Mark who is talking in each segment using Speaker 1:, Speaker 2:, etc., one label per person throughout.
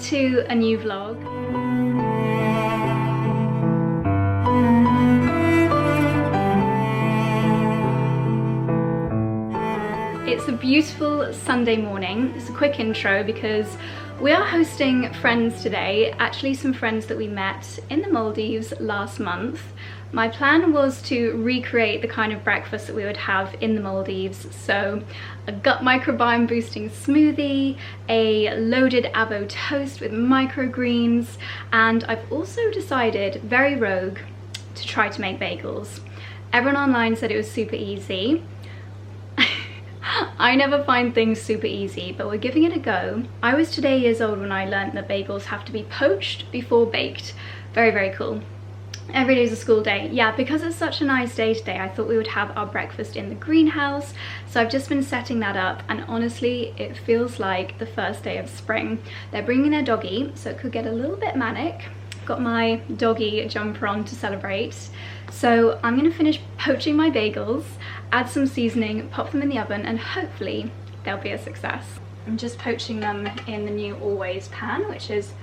Speaker 1: to a new vlog. It's a beautiful Sunday morning. It's a quick intro because we are hosting friends today, actually some friends that we met in the Maldives last month. My plan was to recreate the kind of breakfast that we would have in the Maldives, so a gut microbiome boosting smoothie, a loaded avo toast with microgreens, and I've also decided, very rogue, to try to make bagels. Everyone online said it was super easy. I never find things super easy, but we're giving it a go. I was today years old when I learned that bagels have to be poached before baked. Very, very cool. Every day is a school day. Yeah, because it's such a nice day today, I thought we would have our breakfast in the greenhouse. So I've just been setting that up, and honestly, it feels like the first day of spring. They're bringing their doggy, so it could get a little bit manic. Got my doggy jumper on to celebrate. So I'm gonna finish poaching my bagels, add some seasoning, pop them in the oven, and hopefully they'll be a success. I'm just poaching them in the new 𝑭𝒊𝒏𝒅 pan, which is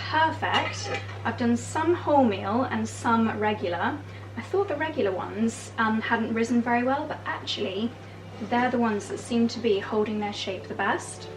Speaker 1: perfect. I've done some wholemeal and some regular. I thought the regular ones hadn't risen very well, but actually they're the ones that seem to be holding their shape the best.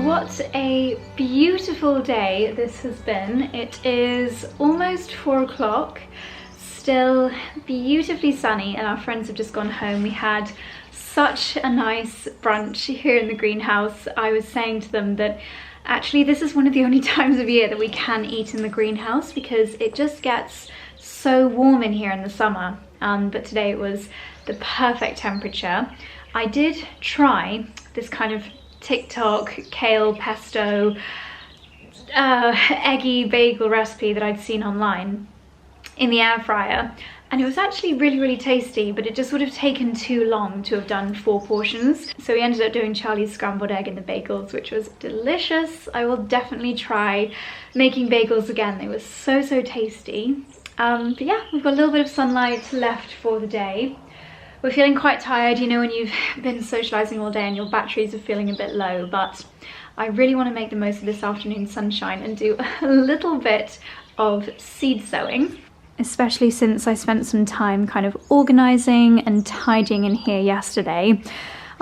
Speaker 1: What a beautiful day this has been. It is almost 4 o'clock, still beautifully sunny, and our friends have just gone home. We had such a nice brunch here in the greenhouse. I was saying to them that actually this is one of the only times of year that we can eat in the greenhouse because it just gets so warm in here in the summer. But today it was the perfect temperature. I did try this kind of TikTok kale pesto eggy bagel recipe that I'd seen online in the air fryer, and it was actually really tasty, but it just would have taken too long to have done 4 portions. So we ended up doing Charlie's scrambled egg in the bagels, which was delicious. I will definitely try making bagels again. They were so tasty. But yeah, we've got a little bit of sunlight left for the day. We're feeling quite tired, you know, when you've been socialising all day and your batteries are feeling a bit low, but I really want to make the most of this afternoon sunshine and do a little bit of seed sowing, especially since I spent some time kind of organising and tidying in here yesterday.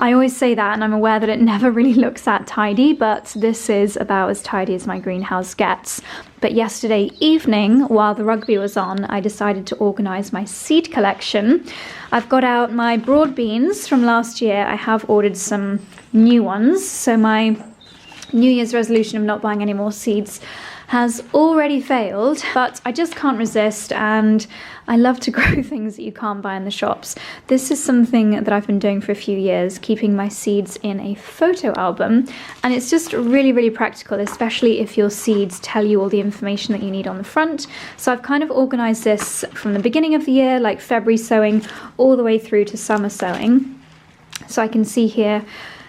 Speaker 1: I always say that, and I'm aware that it never really looks that tidy, but this is about as tidy as my greenhouse gets. But yesterday evening, while the rugby was on, I decided to organise my seed collection. I've got out my broad beans from last year. I have ordered some new ones, so my New Year's resolution of not buying any more seeds has already failed, but I just can't resist, and I love to grow things that you can't buy in the shops. This is something that I've been doing for a few years, keeping my seeds in a photo album, and it's just really practical, especially if your seeds tell you all the information that you need on the front. So I've kind of organised this from the beginning of the year, like February sowing, all the way through to summer sowing. So I can see here,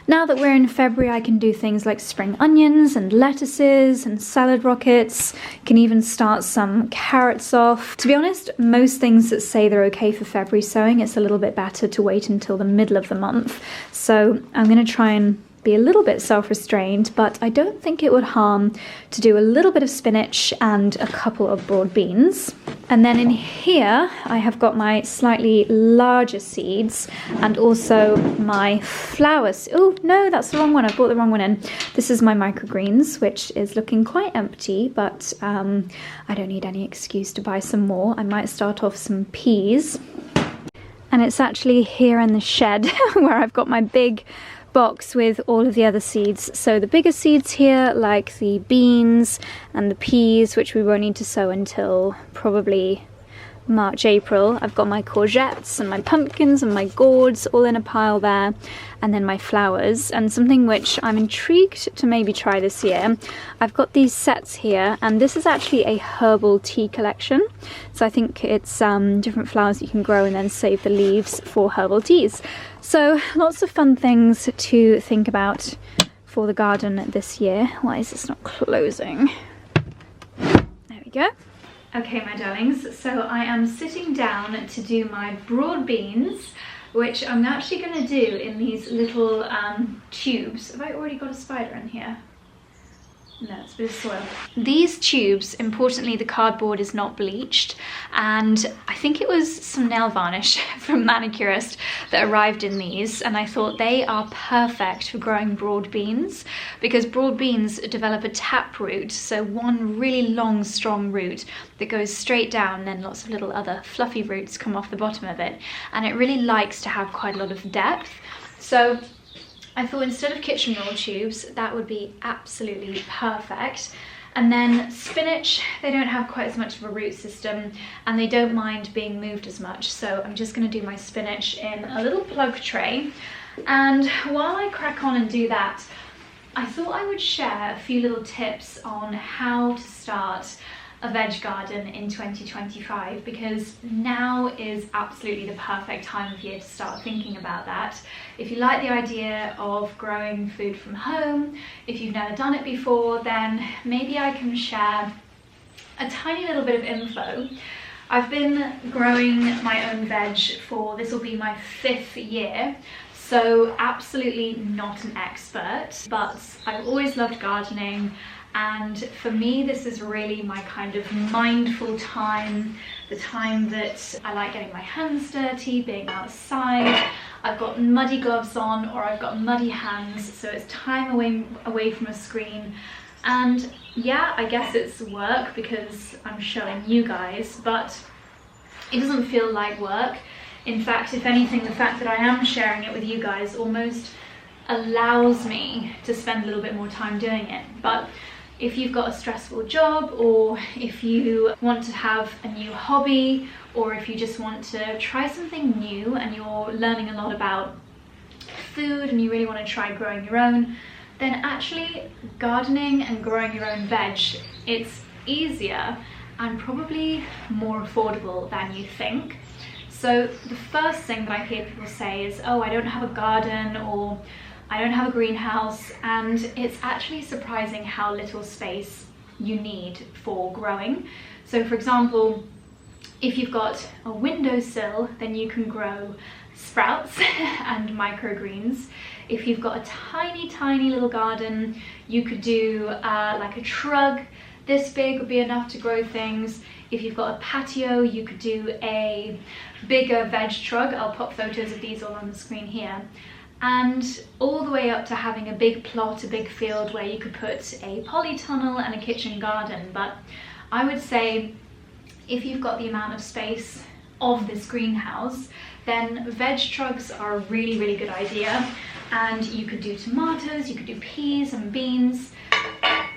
Speaker 1: now that we're in February, I can do things like spring onions and lettuces and salad rockets. Can even start some carrots off. To be honest, most things that say they're okay for February sowing, it's a little bit better to wait until the middle of the month. So I'm going to try and be a little bit self-restrained, but I don't think it would harm to do a little bit of spinach and a couple of broad beans. And then in here I have got my slightly larger seeds and also my flowers. Oh no, that's the wrong one. I brought the wrong one in. This is my microgreens, which is looking quite empty, but I don't need any excuse to buy some more. I might start off some peas. and it's actually here in the shed where I've got my big box with all of the other seeds. So the bigger seeds here, like the beans and the peas, which we won't need to sow until probably March, April. I've got my courgettes and my pumpkins and my gourds all in a pile there, and then my flowers. And something which I'm intrigued to maybe try this year, I've got these sets here, and this is actually a herbal tea collection. So I think it's different flowers you can grow and then save the leaves for herbal teas. So lots of fun things to think about for the garden this year. Why is this not closing? There we go. Okay, my darlings, so I am sitting down to do my broad beans, which I'm actually going to do in these little tubes. Have I already got a spider in here? No, it's a bit of soil. These tubes, importantly, the cardboard is not bleached, and I think it was some nail varnish from Manicurist that arrived in these, and I thought they are perfect for growing broad beans, because broad beans develop a tap root, so one really long, strong root that goes straight down, and then lots of little other fluffy roots come off the bottom of it, and it really likes to have quite a lot of depth. So I thought instead of kitchen roll tubes, that would be absolutely perfect. And then spinach, they don't have quite as much of a root system, and they don't mind being moved as much. So I'm just going to do my spinach in a little plug tray. And while I crack on and do that, I thought I would share a few little tips on how to start a veg garden in 2025, because now is absolutely the perfect time of year to start thinking about that. If you like the idea of growing food from home, if you've never done it before, then maybe I can share a tiny little bit of info. I've been growing my own veg for, this will be my 5th year, so absolutely not an expert, but I've always loved gardening. And for me, this is really my kind of mindful time, the time that I like getting my hands dirty, being outside. I've got muddy gloves on, or I've got muddy hands, so it's time away from a screen. And yeah, I guess it's work because I'm showing you guys, but it doesn't feel like work. In fact, if anything, the fact that I am sharing it with you guys almost allows me to spend a little bit more time doing it. But if you've got a stressful job, or if you want to have a new hobby, or if you just want to try something new and you're learning a lot about food and you really want to try growing your own, then actually gardening and growing your own veg, it's easier and probably more affordable than you think. So the first thing that I hear people say is, oh, I don't have a garden, or I don't have a greenhouse, and it's actually surprising how little space you need for growing. So for example, if you've got a windowsill, then you can grow sprouts and microgreens. If you've got a tiny little garden, you could do like a trug. This big would be enough to grow things. If you've got a patio, you could do a bigger veg trug. I'll pop photos of these all on the screen here. And all the way up to having a big plot, a big field where you could put a polytunnel and a kitchen garden. But I would say if you've got the amount of space of this greenhouse, then veg trugs are a really good idea. And you could do tomatoes, you could do peas and beans.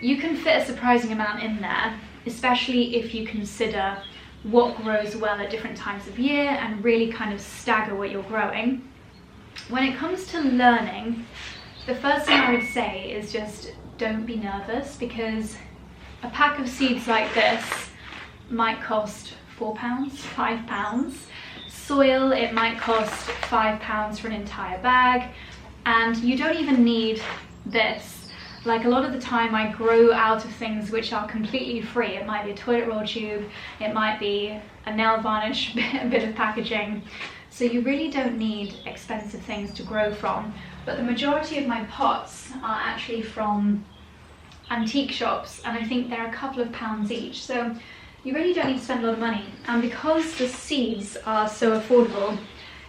Speaker 1: You can fit a surprising amount in there, especially if you consider what grows well at different times of year and really kind of stagger what you're growing. When it comes to learning, the first thing I would say is just don't be nervous, because a pack of seeds like this might cost £4, £5. Soil, it might cost £5 for an entire bag, and you don't even need this. Like a lot of the time I grow out of things which are completely free. It might be a toilet roll tube, it might be a nail varnish, a bit of packaging. So you really don't need expensive things to grow from. But the majority of my pots are actually from antique shops, and I think they're a couple of pounds each. So you really don't need to spend a lot of money. And because the seeds are so affordable,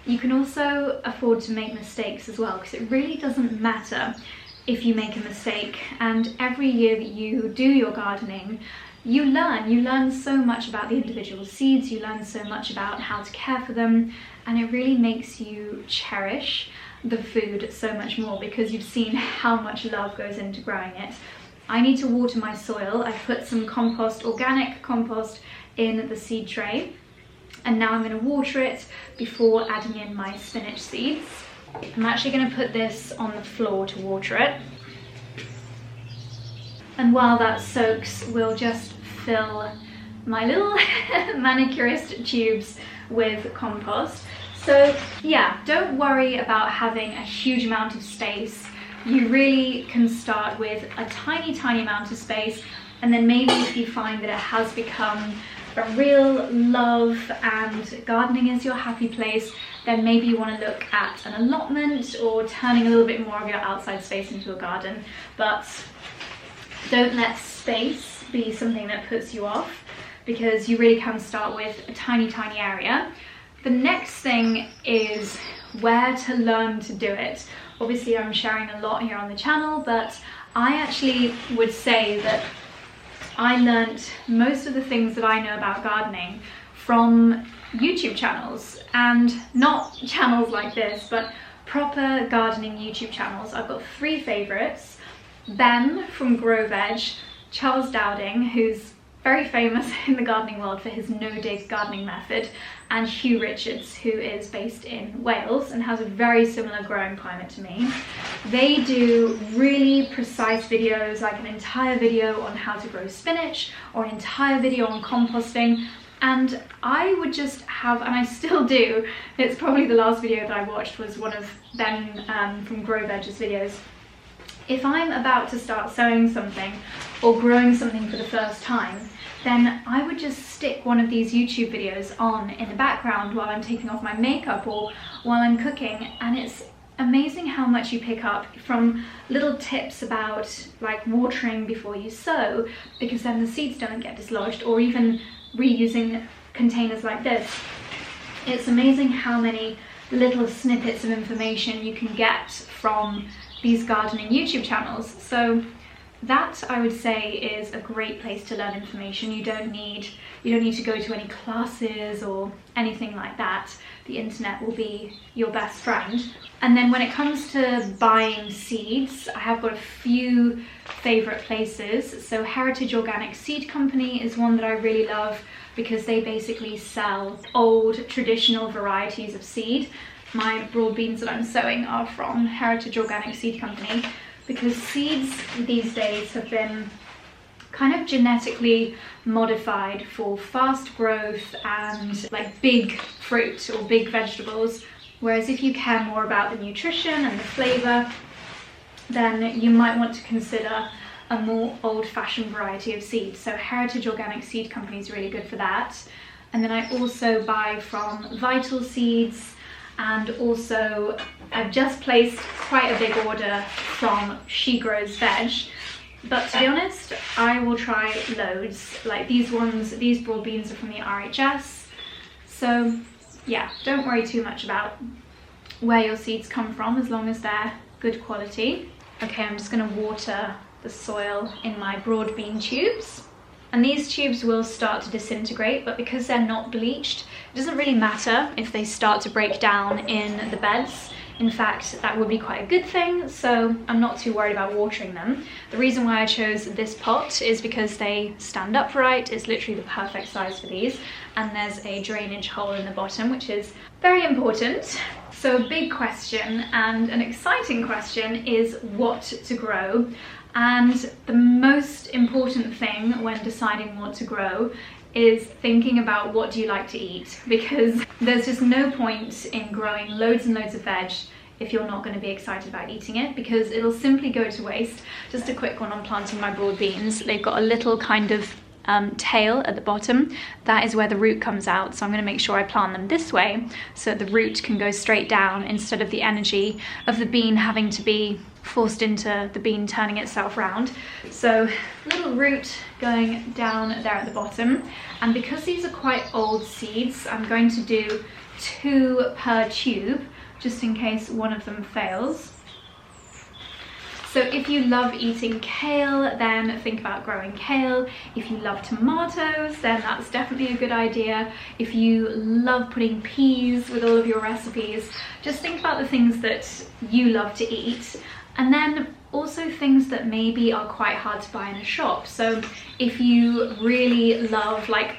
Speaker 1: you can also afford to make mistakes as well, because it really doesn't matter if you make a mistake. And every year that you do your gardening, you learn so much about the individual seeds, you learn so much about how to care for them, and it really makes you cherish the food so much more because you've seen how much love goes into growing it. I need to water my soil. I've put some compost, organic compost, in the seed tray, and now I'm going to water it before adding in my spinach seeds. I'm actually going to put this on the floor to water it, and while that soaks, we'll just fill my little manicurist tubes with compost. So yeah, don't worry about having a huge amount of space. You really can start with a tiny amount of space, and then maybe if you find that it has become a real love and gardening is your happy place, then maybe you want to look at an allotment or turning a little bit more of your outside space into a garden. But don't let space be something that puts you off, because you really can start with a tiny area. The next thing is where to learn to do it. Obviously I'm sharing a lot here on the channel, but I actually would say that I learnt most of the things that I know about gardening from YouTube channels, and not channels like this, but proper gardening YouTube channels. I've got 3 favourites: Ben from 𝑭𝒊𝒏𝒅, Charles Dowding, who's very famous in the gardening world for his no-dig gardening method, and Hugh Richards, who is based in Wales and has a very similar growing climate to me. They do really precise videos, like an entire video on how to grow spinach or an entire video on composting, and I would just have, and I still do, it's probably the last video that I watched was one of Ben from 𝑭𝒊𝒏𝒅's videos. If I'm about to start sowing something or growing something for the first time, then I would just stick one of these YouTube videos on in the background while I'm taking off my makeup or while I'm cooking, and it's amazing how much you pick up from little tips about like watering before you sow, because then the seeds don't get dislodged, or even reusing containers like this. It's amazing how many little snippets of information you can get from these gardening YouTube channels. So that, I would say, is a great place to learn information. You don't need to go to any classes or anything like that. The internet will be your best friend. And then when it comes to buying seeds, I have got a few favourite places. So Heritage Organic Seed Company is one that I really love, because they basically sell old traditional varieties of seed. My broad beans that I'm sowing are from Heritage Organic Seed Company, because seeds these days have been kind of genetically modified for fast growth and like big fruit or big vegetables, whereas if you care more about the nutrition and the flavour, then you might want to consider a more old-fashioned variety of seeds. So Heritage Organic Seed Company is really good for that. And then I also buy from Vital Seeds, and also I've just placed quite a big order from She Grows Veg. But to be honest, I will try loads. Like these ones, these broad beans are from the RHS. So yeah, don't worry too much about where your seeds come from, as long as they're good quality. Okay, I'm just gonna water the soil in my broad bean tubes. And these tubes will start to disintegrate, but because they're not bleached, it doesn't really matter if they start to break down in the beds. In fact, that would be quite a good thing, so I'm not too worried about watering them. The reason why I chose this pot is because they stand upright. It's literally the perfect size for these, and there's a drainage hole in the bottom, which is very important. So a big question and an exciting question is what to grow. And the most important thing when deciding what to grow is thinking about what do you like to eat, because there's just no point in growing loads and loads of veg if you're not going to be excited about eating it, because it'll simply go to waste. Just a quick one on planting my broad beans. They've got a little kind of tail at the bottom. That is where the root comes out, so I'm going to make sure I plant them this way so that the root can go straight down, instead of the energy of the bean having to be forced into the bean turning itself round. So little root going down there at the bottom, and because these are quite old seeds, I'm going to do 2 per tube just in case one of them fails. So if you love eating kale, then think about growing kale. If you love tomatoes, then that's definitely a good idea. If you love putting peas with all of your recipes, just think about the things that you love to eat. And then also things that maybe are quite hard to buy in a shop. So if you really love like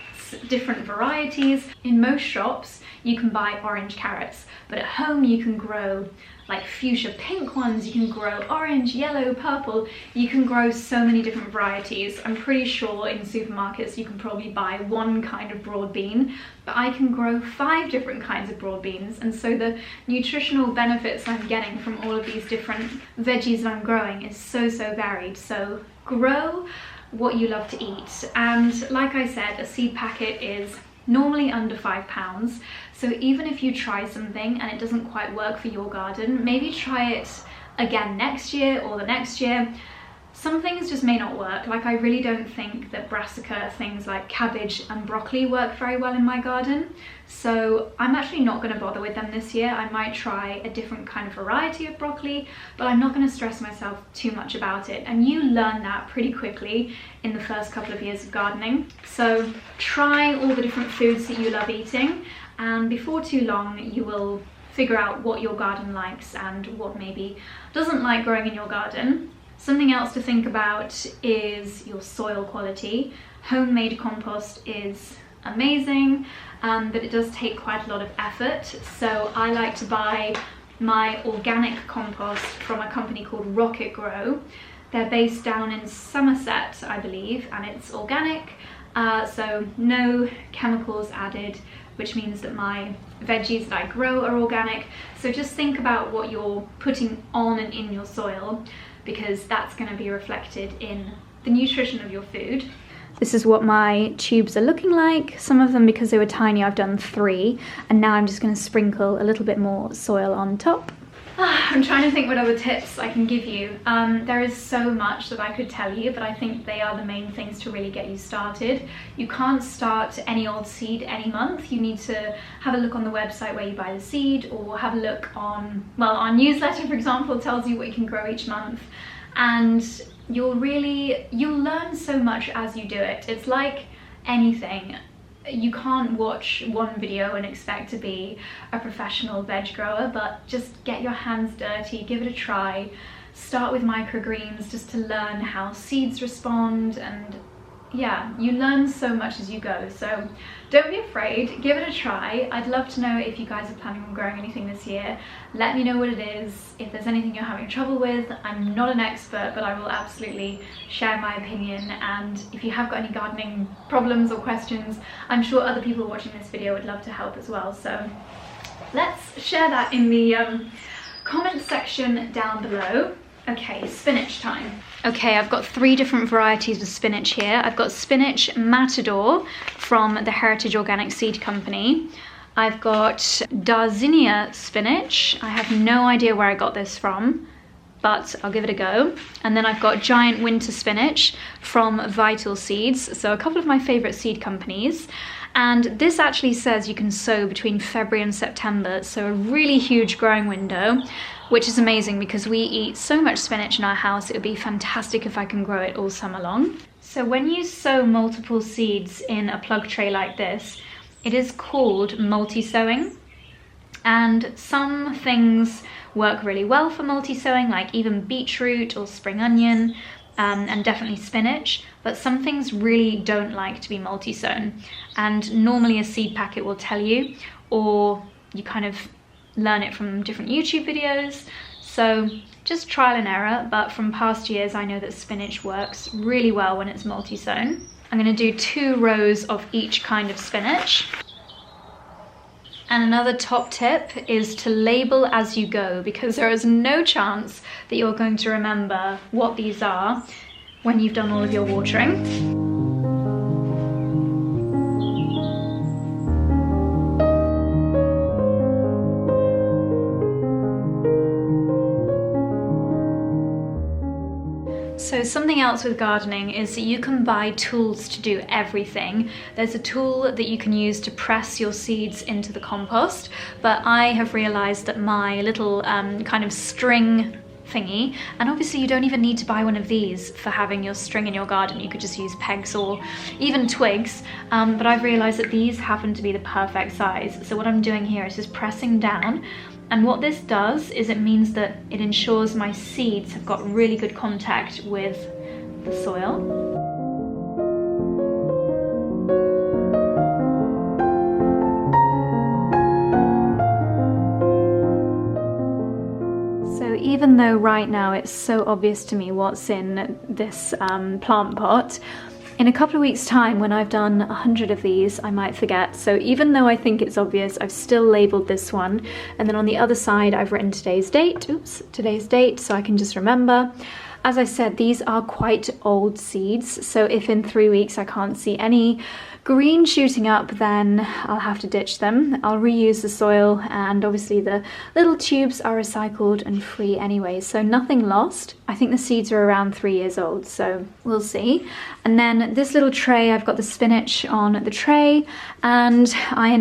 Speaker 1: different varieties, in most shops you can buy orange carrots, but at home you can grow like fuchsia pink ones, you can grow orange, yellow, purple, you can grow so many different varieties. I'm pretty sure in supermarkets you can probably buy one kind of broad bean, but I can grow 5 different kinds of broad beans, and so the nutritional benefits I'm getting from all of these different veggies that I'm growing is so varied. So grow what you love to eat, and like I said, a seed packet is normally under £5. So even if you try something and it doesn't quite work for your garden, maybe try it again next year or the next year. Some things just may not work. Like, I really don't think that brassica, things like cabbage and broccoli, work very well in my garden. So I'm actually not going to bother with them this year. I might try a different kind of variety of broccoli, but I'm not going to stress myself too much about it. And you learn that pretty quickly in the first couple of years of gardening. So try all the different foods that you love eating, and before too long you will figure out what your garden likes and what maybe doesn't like growing in your garden. Something else to think about is your soil quality. Homemade compost is amazing, but it does take quite a lot of effort. So I like to buy my organic compost from a company called 𝑭𝒂𝒕. They're based down in Somerset, I believe, and it's organic, so no chemicals added, which means that my veggies that I grow are organic. So just think about what you're putting on and in your soil, because that's going to be reflected in the nutrition of your food. This is what my tubes are looking like. Some of them, because they were tiny, I've done 3, and now I'm just going to sprinkle a little bit more soil on top. I'm trying to think what other tips I can give you. There is so much that I could tell you, but I think they are the main things to really get you started. You can't start any old seed any month. You need to have a look on the website where you buy the seed, or have a look on, well, our newsletter, for example, tells you what you can grow each month. And you'll learn so much as you do it. It's like anything. You can't watch one video and expect to be a professional veg grower, but just get your hands dirty, give it a try. Start with microgreens just to learn how seeds respond, and yeah, you learn so much as you go. So don't be afraid, give it a try. I'd love to know if you guys are planning on growing anything this year. Let me know what it is. If there's anything you're having trouble with, I'm not an expert, but I will absolutely share my opinion. And if you have got any gardening problems or questions, I'm sure other people watching this video would love to help as well. So let's share that in the comment section down below. Okay, spinach time. Okay, I've got 3 different varieties of spinach here. I've got spinach Matador from the Heritage Organic Seed Company. I've got 𝑭𝒊𝒏𝒅 spinach. I have no idea where I got this from, but I'll give it a go. And then I've got giant winter spinach from Vital Seeds, so a couple of my favorite seed companies. And this actually says you can sow between February and September, so a really huge growing window, which is amazing because we eat so much spinach in our house. It would be fantastic if I can grow it all summer long. So when you sow multiple seeds in a plug tray like this, it is called multi-sowing. And some things work really well for multi-sowing, like even beetroot or spring onion, and definitely spinach, but some things really don't like to be multi-sown, and normally a seed packet will tell you, or you kind of learn it from different YouTube videos. So just trial and error, but from past years I know that spinach works really well when it's multi-sown. I'm going to do 2 rows of each kind of spinach. And another top tip is to label as you go, because there is no chance that you're going to remember what these are when you've done all of your watering. So something else with gardening is that you can buy tools to do everything. There's a tool that you can use to press your seeds into the compost, but I have realized that my little kind of string thingy. And obviously you don't even need to buy one of these for having your string in your garden. You could just use pegs or even twigs. But I've realized that these happen to be the perfect size. So what I'm doing here is just pressing down. And what this does is it means that it ensures my seeds have got really good contact with the soil. Even though right now it's so obvious to me what's in this plant pot, in a couple of weeks' time, when I've done 100 of these, I might forget. So even though I think it's obvious, I've still labeled this one. And then on the other side, I've written today's date, so I can just remember. As I said, these are quite old seeds. So if in 3 weeks I can't see any green shooting up, then I'll have to ditch them. I'll reuse the soil, and obviously the little tubes are recycled and free anyway, so nothing lost. I think the seeds are around 3 years old, so we'll see. And then this little tray, I've got the spinach on the tray, and I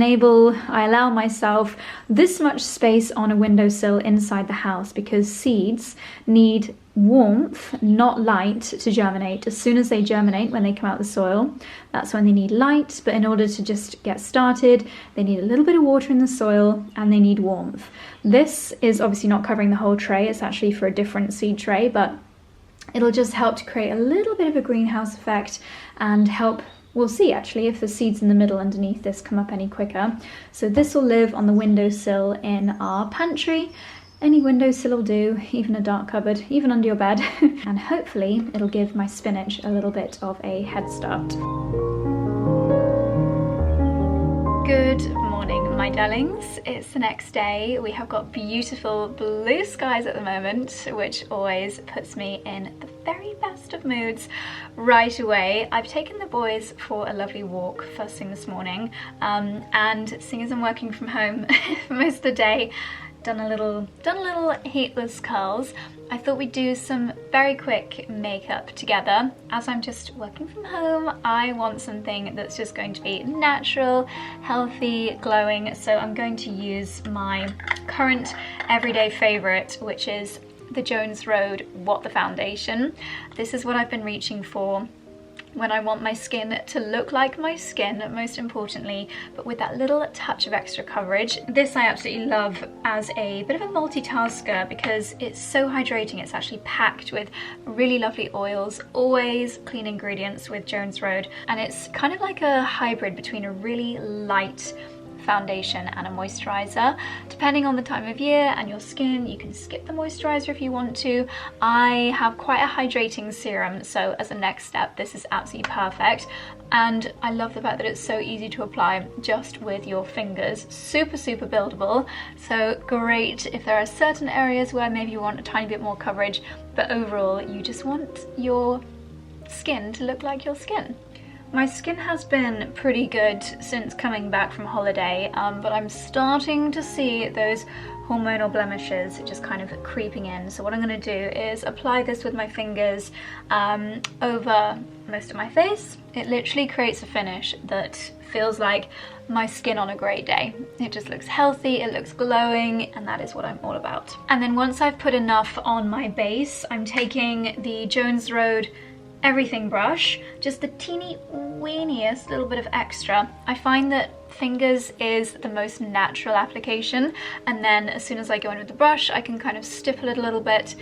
Speaker 1: allow myself this much space on a windowsill inside the house because seeds need warmth, not light, to germinate. As soon as they germinate, when they come out of the soil, that's when they need light, but in order to just get started, they need a little bit of water in the soil and they need warmth. This is obviously not covering the whole tray, it's actually for a different seed tray, but it'll just help to create a little bit of a greenhouse effect and help. We'll see actually if the seeds in the middle underneath this come up any quicker. So this will live on the windowsill in our pantry. Any windowsill will do, even a dark cupboard, even under your bed. And hopefully it'll give my spinach a little bit of a head start. Good morning, my darlings. It's the next day. We have got beautiful blue skies at the moment, which always puts me in the very best of moods right away. I've taken the boys for a lovely walk first thing this morning, and seeing as I'm working from home for most of the day, done a little heatless curls. I thought we'd do some very quick makeup together. As I'm just working from home, I want something that's just going to be natural, healthy, glowing. So I'm going to use my current everyday favorite, which is the Jones Road 𝑭𝒊𝒏𝒅 foundation. This is what I've been reaching for when I want my skin to look like my skin, most importantly, but with that little touch of extra coverage. This I absolutely love as a bit of a multitasker because it's so hydrating. It's actually packed with really lovely oils, always clean ingredients with Jones Road, and it's kind of like a hybrid between a really light foundation and a moisturizer. Depending on the time of year and your skin, you can skip the moisturizer if you want to. I have quite a hydrating serum, so as a next step, this is absolutely perfect. And I love the fact that it's so easy to apply just with your fingers. Super buildable, so great if there are certain areas where maybe you want a tiny bit more coverage, but overall you just want your skin to look like your skin. My skin has been pretty good since coming back from holiday, but I'm starting to see those hormonal blemishes just kind of creeping in. So what I'm going to do is apply this with my fingers over most of my face. It literally creates a finish that feels like my skin on a great day. It just looks healthy, it looks glowing, and that is what I'm all about. And then once I've put enough on my base, I'm taking the Jones Road Everything brush, just the teeny weeniest little bit of extra. I find that fingers is the most natural application, and then as soon as I go in with the brush, I can kind of stipple it a little bit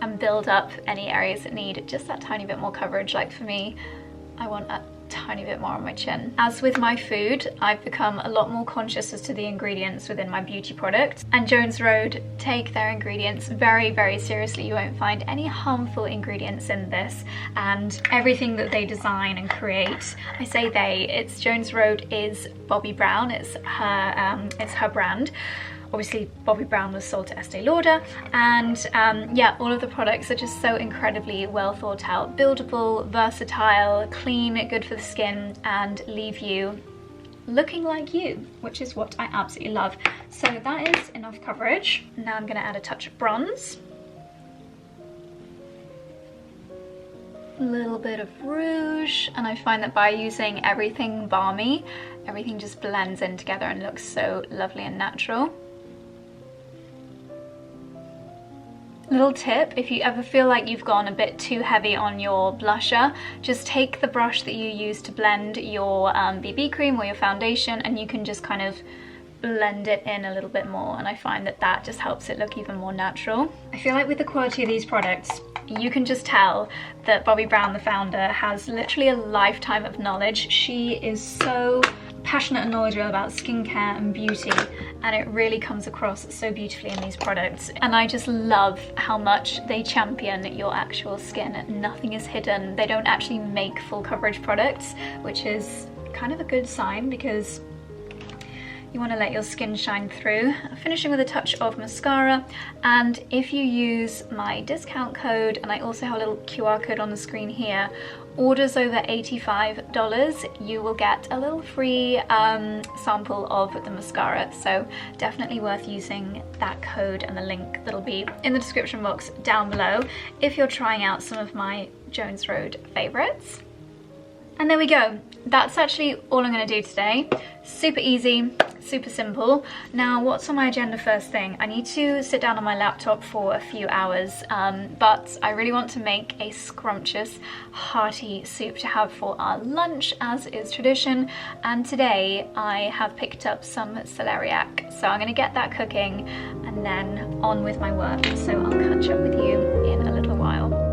Speaker 1: and build up any areas that need just that tiny bit more coverage. Like for me, I want a tiny bit more on my chin. As with my food, I've become a lot more conscious as to the ingredients within my beauty products, and Jones Road take their ingredients very seriously. You won't find any harmful ingredients in this, and everything that they design and create, I say they, it's Jones Road is Bobbi Brown, it's her brand. Obviously, Bobbi Brown was sold to Estee Lauder, and yeah, all of the products are just so incredibly well thought out, buildable, versatile, clean, good for the skin, and leave you looking like you, which is what I absolutely love. So that is enough coverage. Now I'm going to add a touch of bronze, a little bit of rouge, and I find that by using everything balmy, everything just blends in together and looks so lovely and natural. Little tip, if you ever feel like you've gone a bit too heavy on your blusher, just take the brush that you use to blend your BB cream or your foundation, and you can just kind of blend it in a little bit more, and I find that that just helps it look even more natural. I feel like with the quality of these products, you can just tell that Bobbi Brown, the founder, has literally a lifetime of knowledge. She is so passionate and knowledgeable about skincare and beauty, and it really comes across so beautifully in these products. And I just love how much they champion your actual skin. Nothing is hidden. They don't actually make full coverage products, which is kind of a good sign because you want to let your skin shine through. Finishing with a touch of mascara, and if you use my discount code, and I also have a little QR code on the screen here, orders over $85, you will get a little free sample of the mascara. So definitely worth using that code and the link that'll be in the description box down below if you're trying out some of my Jones Road favorites. And there we go. That's actually all I'm going to do today. Super easy, super simple. Now, what's on my agenda first thing? I need to sit down on my laptop for a few hours, but I really want to make a scrumptious, hearty soup to have for our lunch, as is tradition. And today I have picked up some celeriac, so I'm going to get that cooking and then on with my work. So I'll catch up with you in a little while.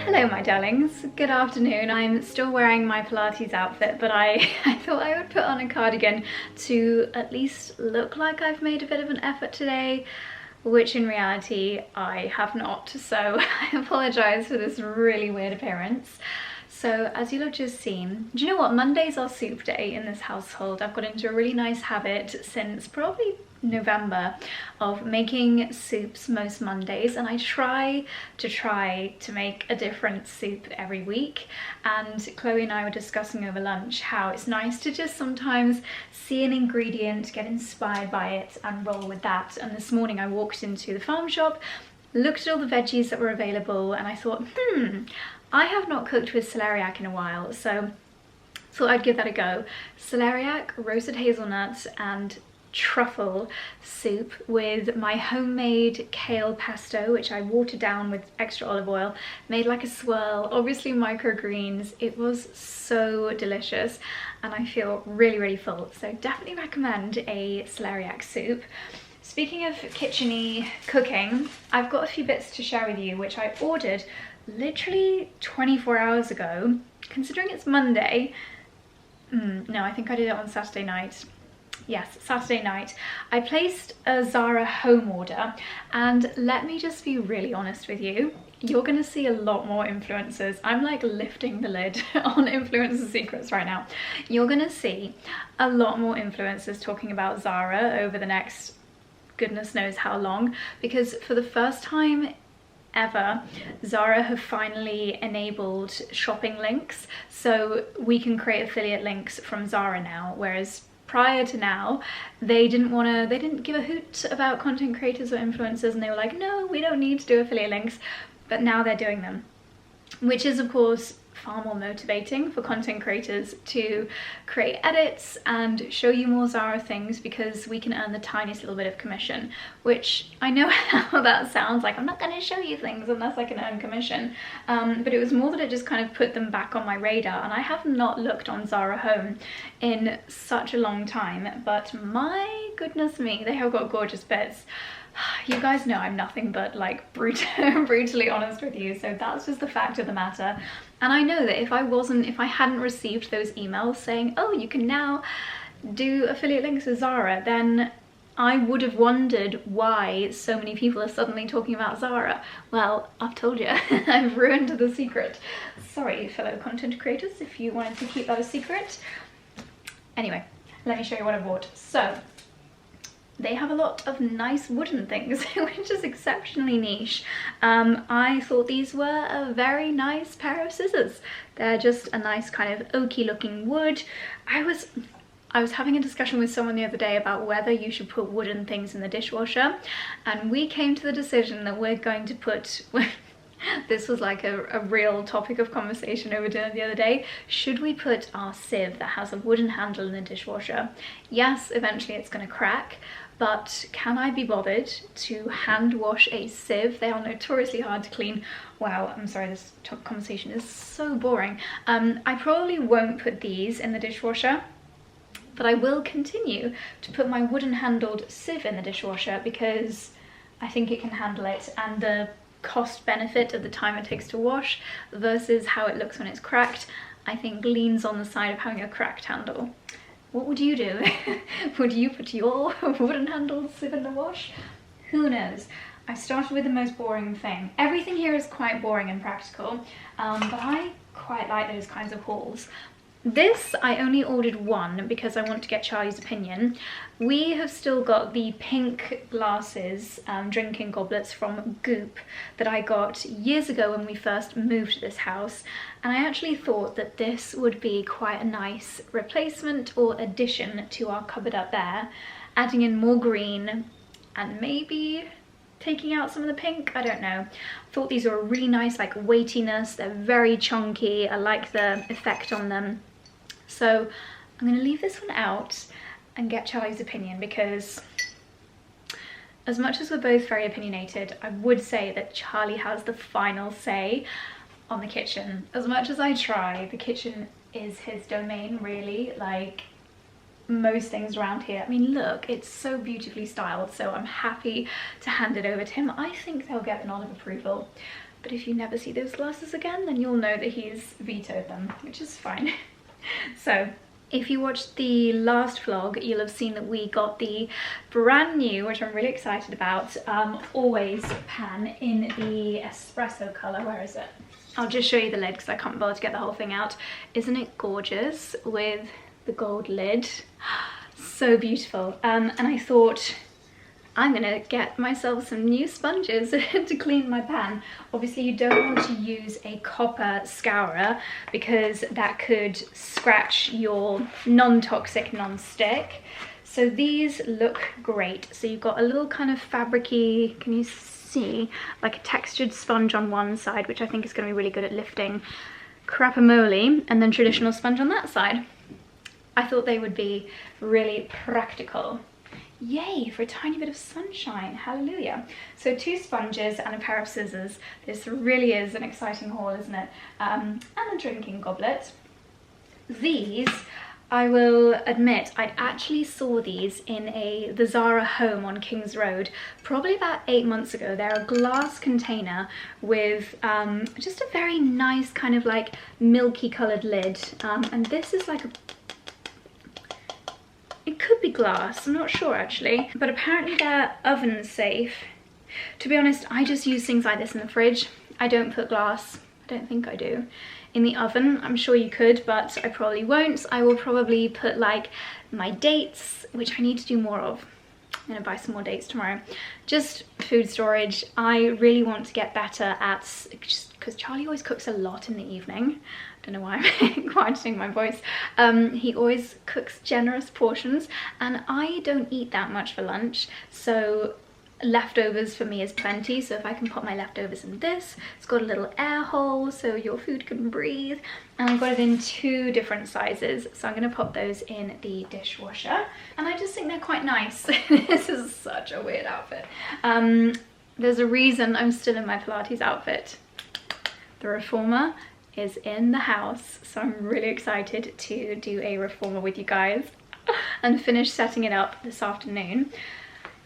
Speaker 1: Hello my darlings, good afternoon. I'm still wearing my Pilates outfit, but I thought I would put on a cardigan to at least look like I've made a bit of an effort today, which in reality I have not, so I apologise for this really weird appearance. So as you'll have just seen, do you know what, Mondays are soup day in this household. I've got into a really nice habit since probably November of making soups most Mondays, and I try to make a different soup every week. And Chloe and I were discussing over lunch how it's nice to just sometimes see an ingredient, get inspired by it and roll with that. And this morning I walked into the farm shop, looked at all the veggies that were available, and I thought, I have not cooked with celeriac in a while, so thought I'd give that a go. Celeriac, roasted hazelnuts and truffle soup with my homemade kale pesto, which I watered down with extra olive oil, made like a swirl, obviously microgreens. It was so delicious and I feel really full, so definitely recommend a celeriac soup. Speaking of kitchen-y cooking, I've got a few bits to share with you which I ordered literally 24 hours ago. Considering it's Monday, no, I think I did it on Saturday night. Yes, Saturday night. I placed a Zara home order, and let me just be really honest with you, you're gonna see a lot more influencers. I'm like lifting the lid on influencer secrets right now. You're gonna see a lot more influencers talking about Zara over the next goodness knows how long, because for the first time ever, Zara have finally enabled shopping links, so we can create affiliate links from Zara now, whereas prior to now they didn't give a hoot about content creators or influencers, and they were like, no, we don't need to do affiliate links. But now they're doing them, which is of course far more motivating for content creators to create edits and show you more Zara things, because we can earn the tiniest little bit of commission, which I know how that sounds like, I'm not going to show you things unless I can earn commission, but it was more that it just kind of put them back on my radar. And I have not looked on Zara Home in such a long time, but my goodness me, they have got gorgeous bits. You guys know I'm nothing but like brutally honest with you, so that's just the fact of the matter. And I know that if I hadn't received those emails saying, oh, you can now do affiliate links with Zara, then I would have wondered why so many people are suddenly talking about Zara. Well, I've told you, I've ruined the secret. Sorry, fellow content creators, if you wanted to keep that a secret. Anyway, let me show you what I bought. So, they have a lot of nice wooden things, which is exceptionally niche. I thought these were a very nice pair of scissors. They're just a nice kind of oaky looking wood. I was having a discussion with someone the other day about whether you should put wooden things in the dishwasher, and we came to the decision that we're going to put this was like a real topic of conversation over dinner the other day. Should we put our sieve that has a wooden handle in the dishwasher? Yes, eventually it's going to crack, but can I be bothered to hand wash a sieve? They are notoriously hard to clean. Wow, I'm sorry, this conversation is so boring. I probably won't put these in the dishwasher, but I will continue to put my wooden handled sieve in the dishwasher because I think it can handle it, and the cost benefit of the time it takes to wash versus how it looks when it's cracked, I think leans on the side of having a cracked handle. What would you do? Would you put your wooden handled sieve in the wash? Who knows? I started with the most boring thing. Everything here is quite boring and practical, but I quite like those kinds of hauls. This, I only ordered one because I want to get Charlie's opinion. We have still got the pink glasses, drinking goblets from Goop that I got years ago when we first moved to this house, and I actually thought that this would be quite a nice replacement or addition to our cupboard up there, adding in more green and maybe taking out some of the pink. I don't know. I thought these were a really nice like weightiness. They're very chunky. I like the effect on them. So I'm going to leave this one out and get Charlie's opinion, because as much as we're both very opinionated, I would say that Charlie has the final say on the kitchen. As much as I try, the kitchen is his domain, really. Like most things around here. I mean, look, it's so beautifully styled, so I'm happy to hand it over to him. I think they'll get a nod of approval. But if you never see those glasses again, then you'll know that he's vetoed them, which is fine. So, if you watched the last vlog, you'll have seen that we got the brand new, which I'm really excited about, 𝑭𝒊𝒏𝒅 pan in the espresso colour. Where is it? I'll just show you the lid because I can't bother to get the whole thing out. Isn't it gorgeous with the gold lid? So beautiful. And I thought, I'm gonna get myself some new sponges to clean my pan. Obviously you don't want to use a copper scourer because that could scratch your non-toxic non-stick. So these look great. So you've got a little kind of fabric-y, can you see, like a textured sponge on one side, which I think is gonna be really good at lifting crapamole, and then traditional sponge on that side. I thought they would be really practical. Yay for a tiny bit of sunshine, hallelujah. So 2 sponges and a pair of scissors. This really is an exciting haul, isn't it? And a drinking goblet. These, I will admit, I actually saw these in the Zara home on King's Road probably about 8 months ago. They're a glass container with just a very nice kind of like milky coloured lid, and this is like a, it could be glass, I'm not sure actually, but apparently they're oven safe. To be honest, I just use things like this in the fridge. I don't put glass, I don't think I do, in the oven. I'm sure you could, but I probably won't. I will probably put like my dates, which I need to do more of. I'm gonna buy some more dates tomorrow. Just food storage. I really want to get better at, just because Charlie always cooks a lot in the evening. I don't know why I'm quietening my voice. He always cooks generous portions, and I don't eat that much for lunch, so leftovers for me is plenty. So if I can put my leftovers in this, it's got a little air hole so your food can breathe, and I've got it in 2 different sizes, so I'm going to pop those in the dishwasher, and I just think they're quite nice. This is such a weird outfit. There's a reason I'm still in my Pilates outfit. The reformer is in the house, so I'm really excited to do a reformer with you guys and finish setting it up this afternoon.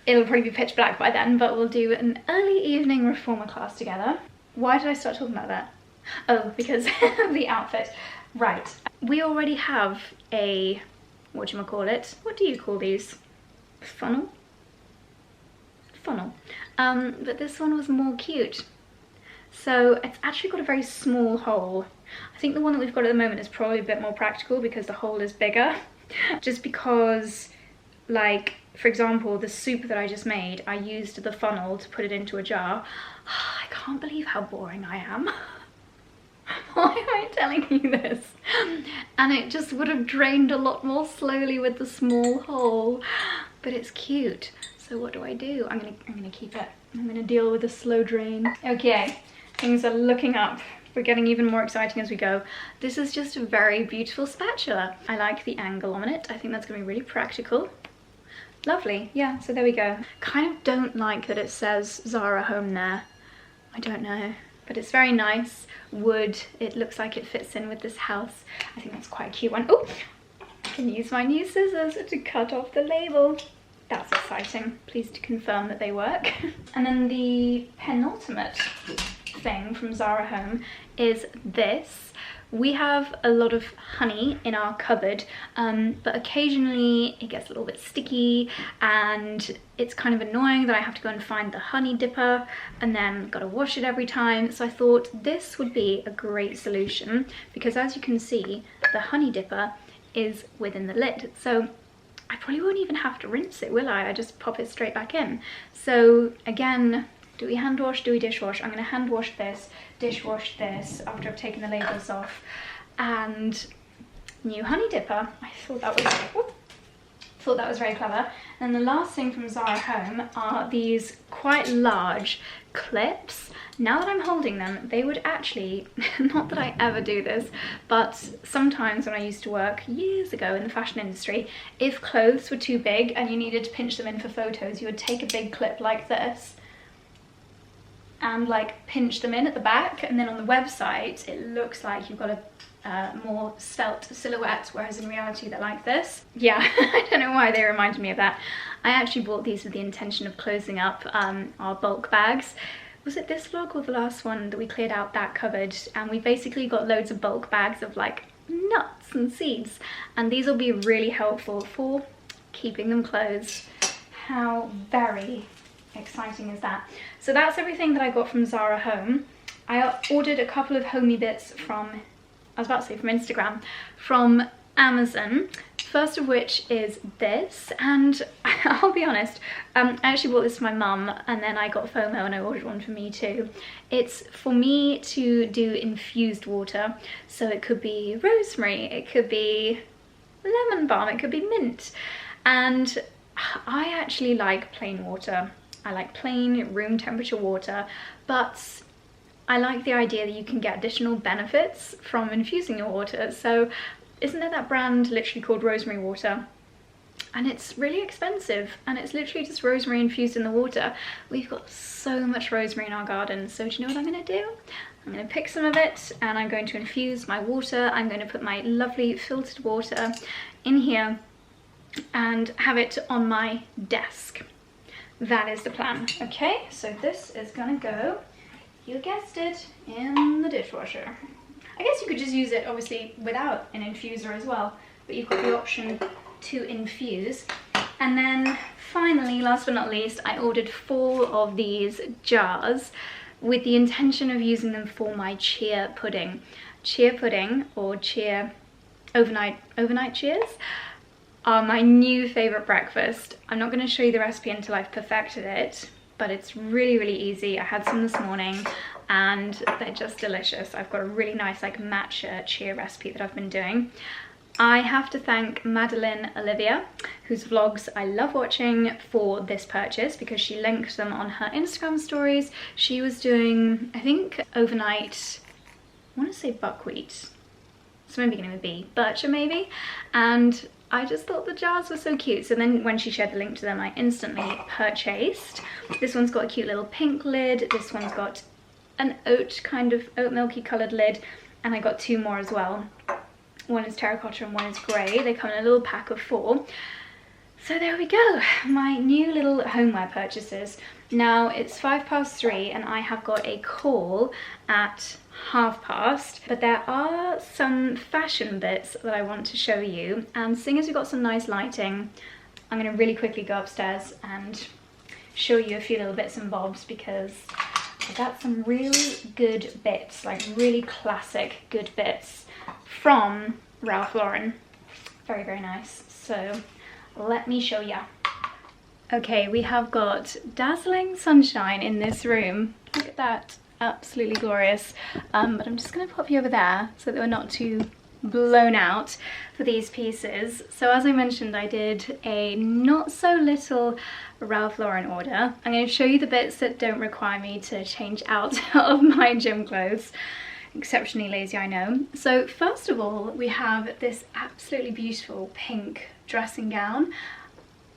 Speaker 1: It'll probably be pitch black by then, but we'll do an early evening reformer class together. Why did I start talking about that? Oh, because of the outfit. Right, we already have a, whatchamacallit, what do you call these? Funnel? funnel. But this one was more cute. So it's actually got a very small hole. I think the one that we've got at the moment is probably a bit more practical because the hole is bigger. Just because, like, for example, the soup that I just made, I used the funnel to put it into a jar. I can't believe how boring I am. Why am I telling you this? And it just would have drained a lot more slowly with the small hole. But it's cute. So what do? I'm gonna keep it. I'm gonna deal with the slow drain. Okay, things are looking up. We're getting even more exciting as we go. This is just a very beautiful spatula. I like the angle on it. I think that's gonna be really practical. Lovely, yeah, so there we go. Kind of don't like that it says Zara Home there. I don't know, but it's very nice. Wood, it looks like it fits in with this house. I think that's quite a cute one. Oh, I can use my new scissors to cut off the label. That's exciting. Pleased to confirm that they work. And then the penultimate thing from Zara Home is this. We have a lot of honey in our cupboard, but occasionally it gets a little bit sticky and it's kind of annoying that I have to go and find the honey dipper and then gotta wash it every time. So I thought this would be a great solution because, as you can see, the honey dipper is within the lid. So I probably won't even have to rinse it, will I? I just pop it straight back in. So again, do we hand wash, do we dishwash? I'm gonna hand wash this, dishwash this after I've taken the labels off. And new honey dipper. I thought that was very clever. And the last thing from Zara Home are these quite large clips. Now that I'm holding them, they would actually, not that I ever do this, but sometimes when I used to work years ago in the fashion industry, if clothes were too big and you needed to pinch them in for photos, you would take a big clip like this and like pinch them in at the back, and then on the website it looks like you've got a more svelte silhouette, whereas in reality they're like this. Yeah, I don't know why they reminded me of that. I actually bought these with the intention of closing up our bulk bags. Was it this vlog or the last one that we cleared out that cupboard? And we basically got loads of bulk bags of like nuts and seeds, and these will be really helpful for keeping them closed. How very exciting is that? So that's everything that I got from Zara Home. I ordered a couple of homey bits from, I was about to say from Instagram, from Amazon. First of which is this, and I'll be honest, I actually bought this for my mum and then I got FOMO and I ordered one for me too. It's for me to do infused water, so it could be rosemary, it could be lemon balm, it could be mint, and I actually like plain water. I like plain room temperature water, but I like the idea that you can get additional benefits from infusing your water. So isn't there that brand literally called Rosemary Water? And it's really expensive, and it's literally just rosemary infused in the water. We've got so much rosemary in our garden, so do you know what I'm gonna do? I'm gonna pick some of it and I'm going to infuse my water. I'm going to put my lovely filtered water in here and have it on my desk. That is the plan. Okay, so this is gonna go, you guessed it, in the dishwasher. I guess you could just use it obviously without an infuser as well, but you've got the option to infuse. And then finally, last but not least, I ordered 4 of these jars with the intention of using them for my chia pudding. Chia pudding, or chia overnight cheers, are my new favorite breakfast. I'm not going to show you the recipe until I've perfected it, but it's really, really easy. I had some this morning and they're just delicious. I've got a really nice like matcha chia recipe that I've been doing. I have to thank Madeline Olivia, whose vlogs I love watching, for this purchase because she linked them on her Instagram stories. She was doing, I think, overnight, I want to say buckwheat, something beginning with B, 𝑭𝒊𝒏𝒅 maybe, and I just thought the jars were so cute. So then when she shared the link to them, I instantly purchased. This one's got a cute little pink lid. This one's got an oat milky coloured lid. And I got 2 more as well. One is terracotta and one is grey. They come in a little pack of 4. So there we go, my new little homeware purchases. Now it's 3:05 and I have got a call at past 3:30, but there are some fashion bits that I want to show you, and seeing as we've got some nice lighting, I'm going to really quickly go upstairs and show you a few little bits and bobs because I got some really good bits, like really classic good bits from Ralph Lauren. Very, very nice. So let me show ya. Okay, we have got dazzling sunshine in this room. Look at that, absolutely glorious. But I'm just gonna pop you over there so that we're not too blown out for these pieces. So as I mentioned, I did a not so little Ralph Lauren order. I'm going to show you the bits that don't require me to change out of my gym clothes. Exceptionally lazy, I know. So first of all, we have this absolutely beautiful pink dressing gown.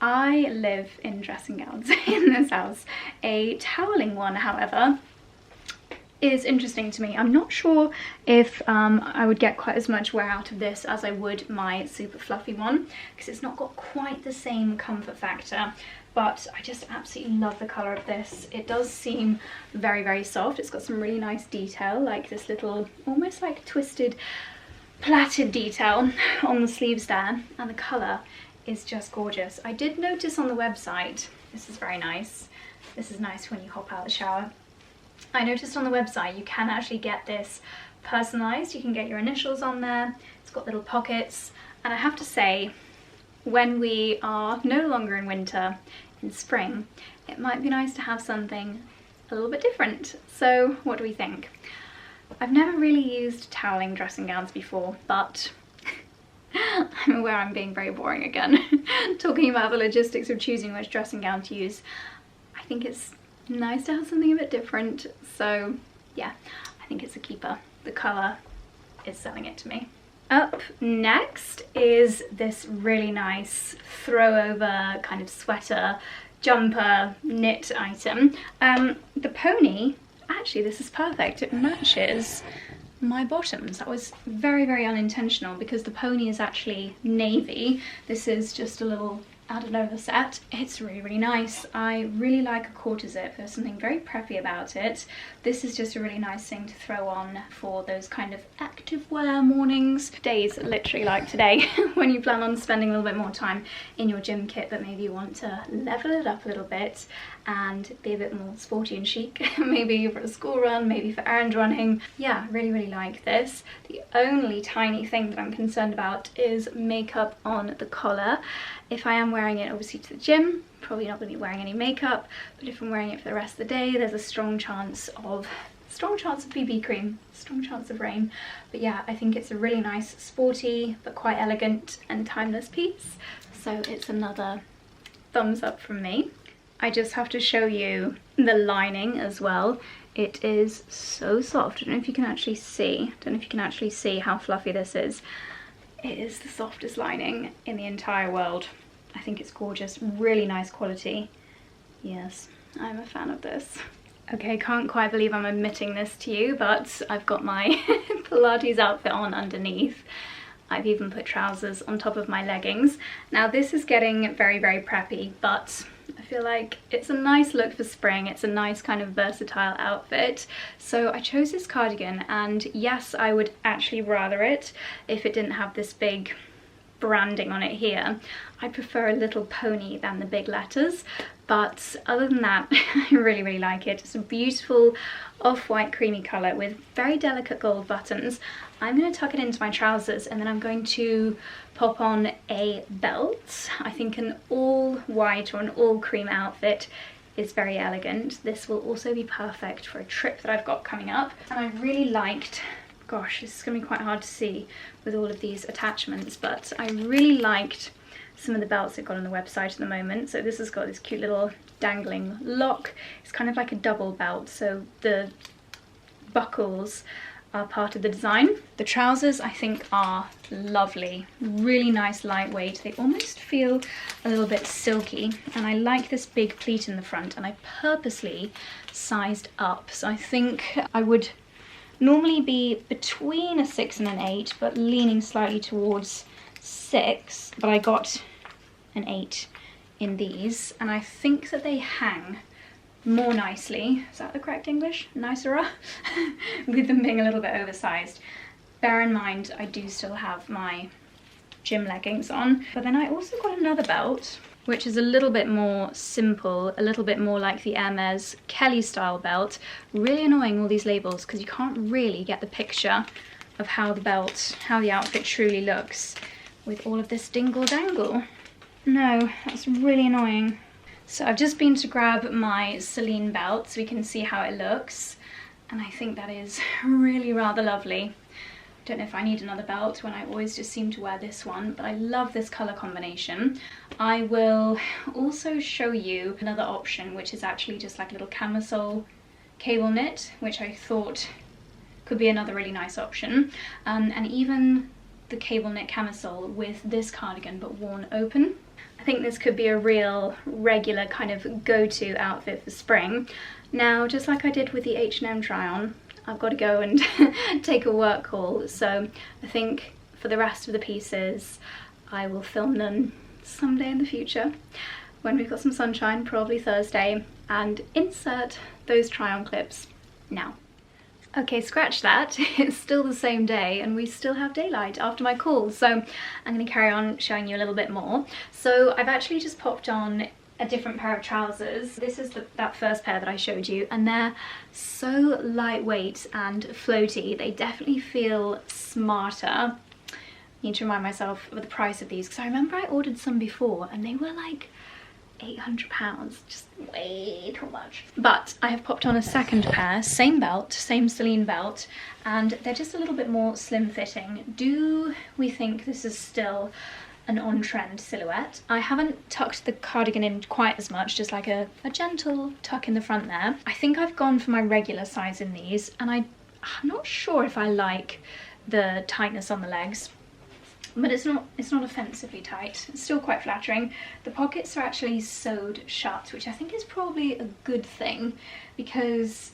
Speaker 1: I live in dressing gowns in this house. A toweling one, however, is interesting to me. I'm not sure if I would get quite as much wear out of this as I would my super fluffy one, because it's not got quite the same comfort factor, but I just absolutely love the colour of this. It does seem very, very soft. It's got some really nice detail, like this little almost like twisted plaited detail on the sleeves there, and the colour is just gorgeous. I did notice on the website, this is very nice, this is nice when you hop out of the shower. I noticed on the website you can actually get this personalised. You can get your initials on there. It's got little pockets, and I have to say, when we are no longer in winter, in spring, it might be nice to have something a little bit different. So what do we think? I've never really used toweling dressing gowns before, but I'm aware I'm being very boring again talking about the logistics of choosing which dressing gown to use. I think it's nice to have something a bit different, so yeah, I think it's a keeper. The colour is selling it to me. Up next is this really nice throw over kind of sweater jumper knit item. The pony, actually this is perfect, it matches my bottoms. That was very, very unintentional because the pony is actually navy. This is just a little added over set. It's really, really nice. I really like a quarter zip. There's something very preppy about it. This is just a really nice thing to throw on for those kind of active wear mornings. Days literally like today when you plan on spending a little bit more time in your gym kit, but maybe you want to level it up a little bit and be a bit more sporty and chic. Maybe for a school run, maybe for errand running. Yeah, really, really like this. The only tiny thing that I'm concerned about is makeup on the collar. If I am wearing it obviously to the gym, probably not going to be wearing any makeup, but if I'm wearing it for the rest of the day, there's a strong chance of BB cream, strong chance of rain. But yeah, I think it's a really nice sporty but quite elegant and timeless piece, so it's another thumbs up from me. I just have to show you the lining as well. It is so soft. I don't know if you can actually see how fluffy this is. It is the softest lining in the entire world. I think it's gorgeous, really nice quality. Yes, I'm a fan of this. Okay, can't quite believe I'm admitting this to you, but I've got my Pilates outfit on underneath. I've even put trousers on top of my leggings. Now this is getting very, very preppy, but I feel like it's a nice look for spring. It's a nice kind of versatile outfit. So I chose this cardigan, and yes, I would actually rather it if it didn't have this big branding on it here. I prefer a little pony than the big letters, but other than that, I really, really like it. It's a beautiful off-white creamy colour with very delicate gold buttons. I'm going to tuck it into my trousers, and then I'm going to pop on a belt. I think an all white or an all cream outfit is very elegant. This will also be perfect for a trip that I've got coming up. And I really liked, gosh, this is going to be quite hard to see with all of these attachments, but I really liked some of the belts they've got on the website at the moment. So this has got this cute little dangling lock. It's kind of like a double belt, so the buckles are part of the design. The trousers I think are lovely, really nice, lightweight. They almost feel a little bit silky, and I like this big pleat in the front, and I purposely sized up. So I think I would normally be between a 6 and an 8, but leaning slightly towards 6, but I got an 8 in these, and I think that they hang more nicely, is that the correct English? Nicer, with them being a little bit oversized. Bear in mind, I do still have my gym leggings on, but then I also got another belt. which is a little bit more simple, a little bit more like the Hermès Kelly style belt. Really annoying, all these labels, because you can't really get the picture of how the outfit truly looks with all of this dingle dangle. No, that's really annoying. So I've just been to grab my Celine belt so we can see how it looks, and I think that is really rather lovely. Don't know if I need another belt when I always just seem to wear this one, but I love this colour combination. I will also show you another option, which is actually just like a little camisole cable knit, which I thought could be another really nice option. And even the cable knit camisole with this cardigan but worn open. I think this could be a real regular kind of go-to outfit for spring. Now, just like I did with the H&M try-on, I've got to go and take a work call, so I think for the rest of the pieces I will film them someday in the future when we've got some sunshine, probably Thursday, and insert those try-on clips now. Okay, scratch that, it's still the same day and we still have daylight after my call, so I'm going to carry on showing you a little bit more. So I've actually just popped on a different pair of trousers. This is that first pair that I showed you, and they're so lightweight and floaty. They definitely feel smarter. I need to remind myself of the price of these, because I remember I ordered some before and they were like £800, just way too much. But I have popped on a second pair, same belt, same Celine belt, and they're just a little bit more slim fitting. Do we think this is still an on-trend silhouette? I haven't tucked the cardigan in quite as much, just like a gentle tuck in the front there. I think I've gone for my regular size in these, and I'm not sure if I like the tightness on the legs, but it's not offensively tight. It's still quite flattering. The pockets are actually sewed shut, which I think is probably a good thing, because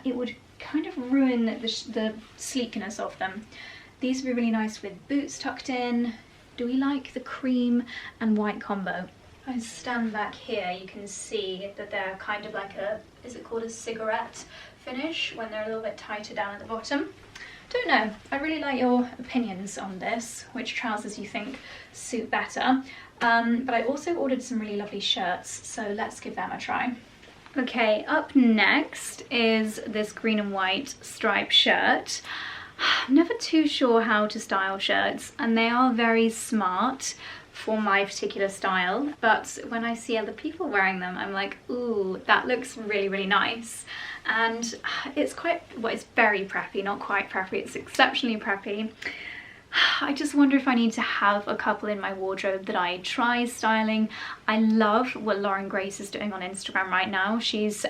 Speaker 1: it would kind of ruin the sleekness of them. These would be really nice with boots tucked in. Do we like the cream and white combo? If I stand back here, you can see that they're kind of like a, is it called a cigarette finish, when they're a little bit tighter down at the bottom? Don't know. I really like your opinions on this, which trousers you think suit better. But I also ordered some really lovely shirts, so let's give them a try. Okay, up next is this green and white striped shirt. I'm never too sure how to style shirts, and they are very smart for my particular style, but when I see other people wearing them, I'm like, ooh, that looks really, really nice. And it's quite, well, it's very preppy, not quite preppy, it's exceptionally preppy. I just wonder if I need to have a couple in my wardrobe that I try styling. I love what Lauren Grace is doing on Instagram right now. She's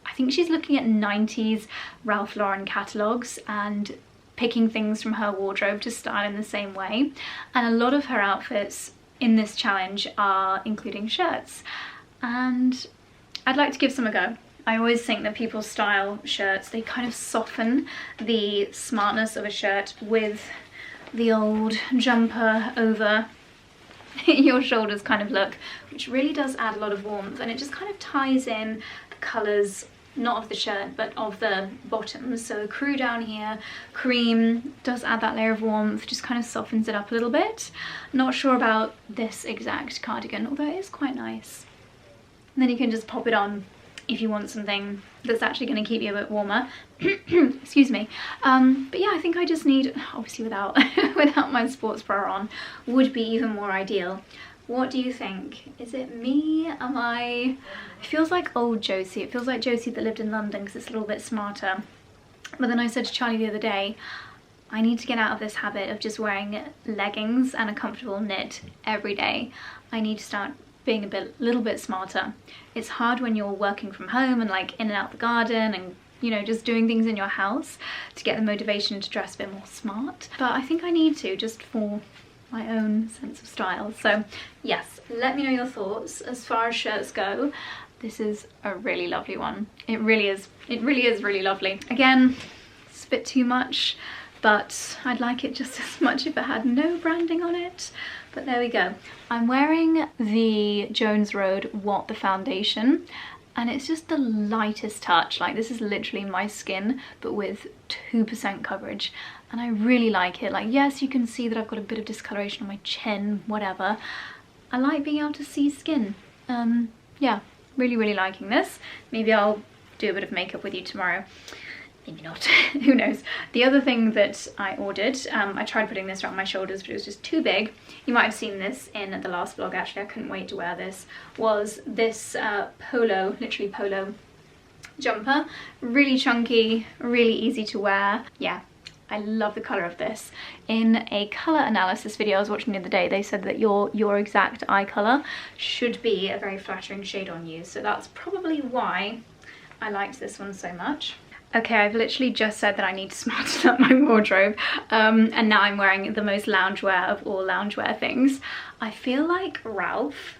Speaker 1: I think she's looking at 90s Ralph Lauren catalogues and picking things from her wardrobe to style in the same way. And a lot of her outfits in this challenge are including shirts. And I'd like to give some a go. I always think that people style shirts, they kind of soften the smartness of a shirt with the old jumper over your shoulders kind of look, which really does add a lot of warmth, and it just kind of ties in the colours, not of the shirt but of the bottoms. So crew down here, cream, does add that layer of warmth, just kind of softens it up a little bit. Not sure about this exact cardigan, although it is quite nice. And then you can just pop it on if you want something that's actually going to keep you a bit warmer. Excuse me. But yeah, I think I just need, obviously without without my sports bra on, would be even more ideal. What do you think? Is it me? Am I... It feels like old Josie. It feels like Josie that lived in London, because it's a little bit smarter. But then I said to Charlie the other day, I need to get out of this habit of just wearing leggings and a comfortable knit every day. I need to start being a little bit smarter. It's hard when you're working from home and like in and out the garden and, you know, just doing things in your house to get the motivation to dress a bit more smart. But I think I need to, just for my own sense of style. So yes, let me know your thoughts. As far as shirts go, this is a really lovely one. It really is really lovely. Again, it's a bit too much, but I'd like it just as much if it had no branding on it. But there we go. I'm wearing the Jones Road What the foundation, and it's just the lightest touch. Like, this is literally my skin, but with 2% coverage, and I really like it. Like, yes, you can see that I've got a bit of discoloration on my chin, whatever, I like being able to see skin. Yeah, really liking this. Maybe I'll do a bit of makeup with you tomorrow. Maybe not, who knows. The other thing that I ordered, I tried putting this around my shoulders, but it was just too big. You might have seen this in the last vlog, actually, I couldn't wait to wear this, was this polo, literally polo jumper. Really chunky, really easy to wear. Yeah, I love the colour of this. In a colour analysis video I was watching the other day, they said that your exact eye colour should be a very flattering shade on you, so that's probably why I liked this one so much. Okay, I've literally just said that I need to smarten up my wardrobe, and now I'm wearing the most loungewear of all loungewear things. I feel like Ralph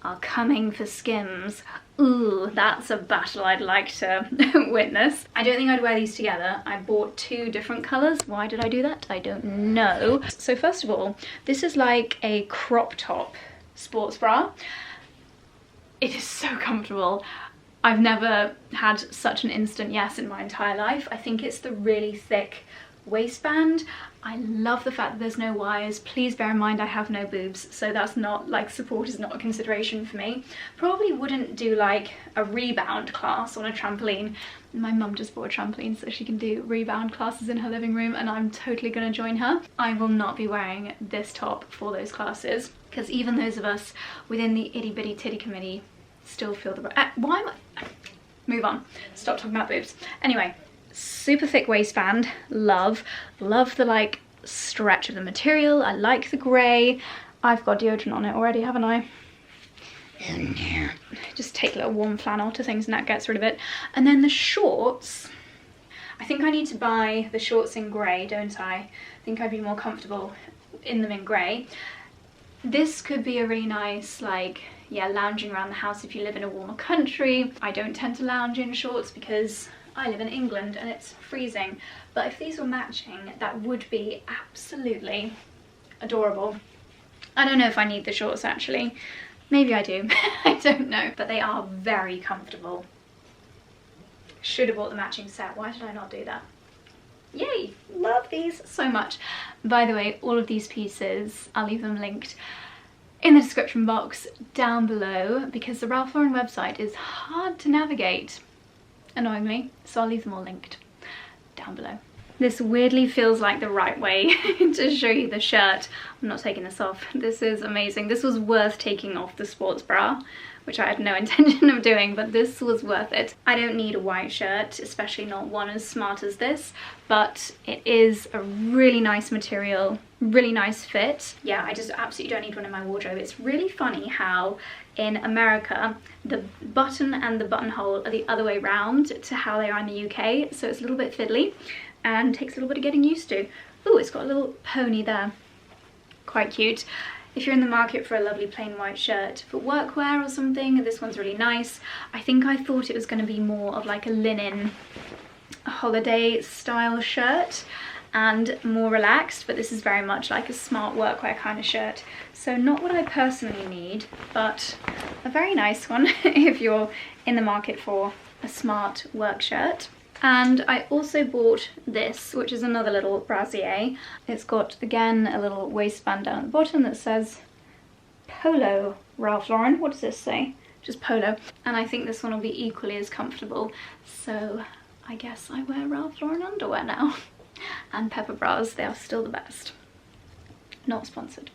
Speaker 1: are coming for Skims. Ooh, that's a battle I'd like to witness. I don't think I'd wear these together. I bought two different colours. Why did I do that? I don't know. So first of all, this is like a crop top sports bra. It is so comfortable. I've never had such an instant yes in my entire life. I think it's the really thick waistband. I love the fact that there's no wires. Please bear in mind I have no boobs, so that's not, like, support is not a consideration for me. Probably wouldn't do like a rebound class on a trampoline. My mum just bought a trampoline so she can do rebound classes in her living room, and I'm totally gonna join her. I will not be wearing this top for those classes, because even those of us within the itty bitty titty committee still feel the why am I move on, stop talking about boobs. Anyway, super thick waistband, love the like stretch of the material. I like the grey. I've got deodorant on it already, haven't I? Just take a little warm flannel to things and that gets rid of it. And then the shorts, I think I need to buy the shorts in grey, don't I think I'd be more comfortable in them in grey. This could be a really nice, like, yeah, lounging around the house if you live in a warmer country. I don't tend to lounge in shorts because I live in England and it's freezing, but if these were matching, that would be absolutely adorable. I don't know if I need the shorts actually. Maybe I do, I don't know, but they are very comfortable. Should have bought the matching set. Why did I not do that? Yay, love these so much. By the way, all of these pieces, I'll leave them linked in the description box down below, because the Ralph Lauren website is hard to navigate, annoyingly, so I'll leave them all linked down below. This weirdly feels like the right way to show you the shirt. I'm not taking this off. This is amazing. This was worth taking off the sports bra, which I had no intention of doing, but this was worth it. I don't need a white shirt, especially not one as smart as this, but it is a really nice material, really nice fit. Yeah, I just absolutely don't need one in my wardrobe. It's really funny how in America, the button and the buttonhole are the other way round to how they are in the UK, so it's a little bit fiddly and takes a little bit of getting used to. Oh, it's got a little pony there. Quite cute. If you're in the market for a lovely plain white shirt for workwear or something, this one's really nice. I think I thought it was going to be more of like a linen holiday style shirt and more relaxed, but this is very much like a smart workwear kind of shirt. So not what I personally need, but a very nice one if you're in the market for a smart work shirt. And I also bought this, which is another little brassiere. It's got, again, a little waistband down at the bottom that says Polo Ralph Lauren. What does this say? Just Polo. And I think this one will be equally as comfortable. So I guess I wear Ralph Lauren underwear now. And pepper bras, they are still the best. Not sponsored.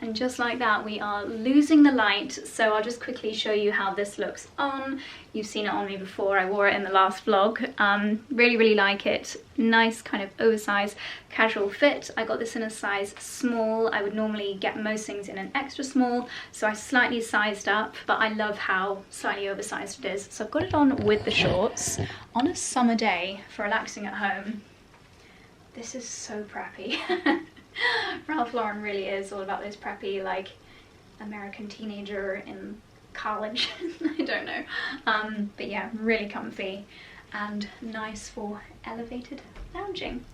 Speaker 1: And just like that, we are losing the light, so I'll just quickly show you how this looks on. You've seen it on me before, I wore it in the last vlog. Really like it. Nice kind of oversized casual fit. I got this in a size small. I would normally get most things in an extra small, so I slightly sized up, but I love how slightly oversized it is. So I've got it on with the shorts on a summer day for relaxing at home. This is so preppy. Ralph Lauren really is all about those preppy, like, American teenager in college. I don't know. But yeah, really comfy and nice for elevated lounging.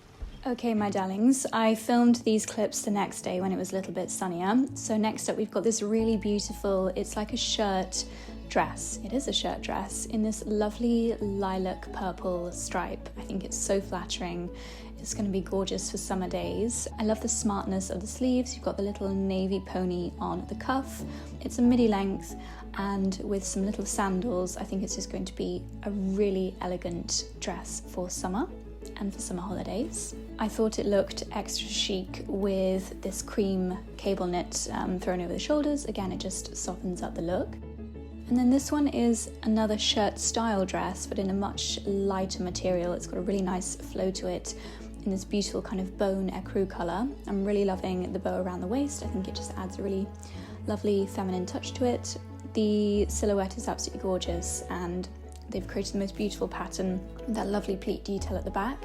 Speaker 1: Okay, my darlings, I filmed these clips the next day when it was a little bit sunnier. So next up we've got this really beautiful, it's like a shirt dress. It is a shirt dress in this lovely lilac purple stripe. I think it's so flattering.
Speaker 2: It's going to be gorgeous for summer days. I love the smartness of the sleeves. You've got the little navy pony on the cuff. It's a midi length, and with some little sandals, I think it's just going to be a really elegant dress for summer and for summer holidays. I thought it looked extra chic with this cream cable knit thrown over the shoulders. Again, it just softens up the look. And then this one is another shirt style dress, but in a much lighter material. It's got a really nice flow to it in this beautiful kind of bone ecru colour. I'm really loving the bow around the waist. I think it just adds a really lovely feminine touch to it. The silhouette is absolutely gorgeous, and they've created the most beautiful pattern with that lovely pleat detail at the back.